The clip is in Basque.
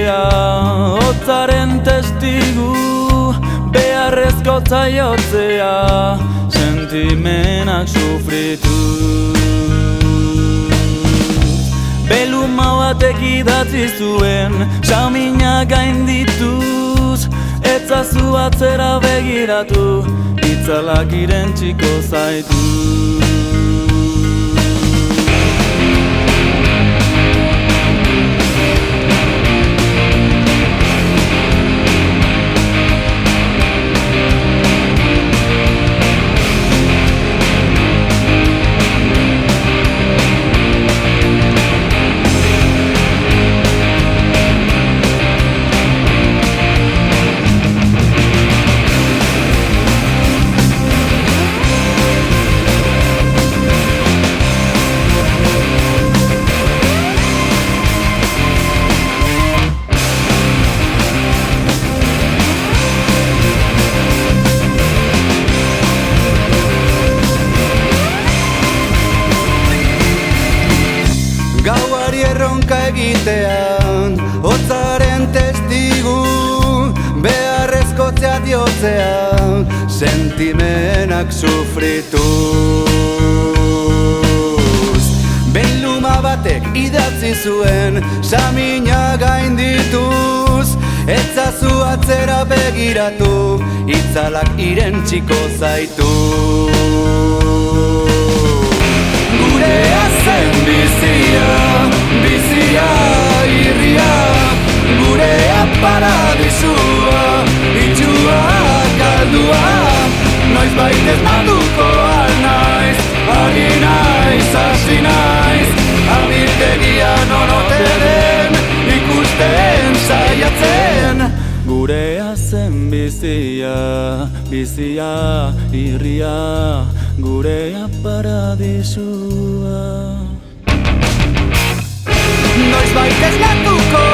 jotzea, hotzaren testigu, beharrezko zaiotzea, sentimenak sufrituz. Beluma batek idatzi zuen, xamina gaindituz, etzazu atzera begiratu, itzalak irentsiko zaitu. Gauari erronka egitean, hotzaren testigu, beharrezkotzea diotzean, sentimenak sufrituz. Behin luma batek idatzi zuen, xamina gaindituz, etzazu atzera begiratu, itzalak irentsiko zaitu. Gurea zen bizia, bizia irria, gurea paradisua, itxua kaldua. Noiz baitez manduko alnaiz, ari naiz, hasi naiz, amiltegian onote den, ikusten saiatzen. Gurea zen bizia, bizia irria, gurea paradisua. Noiz baitez manduko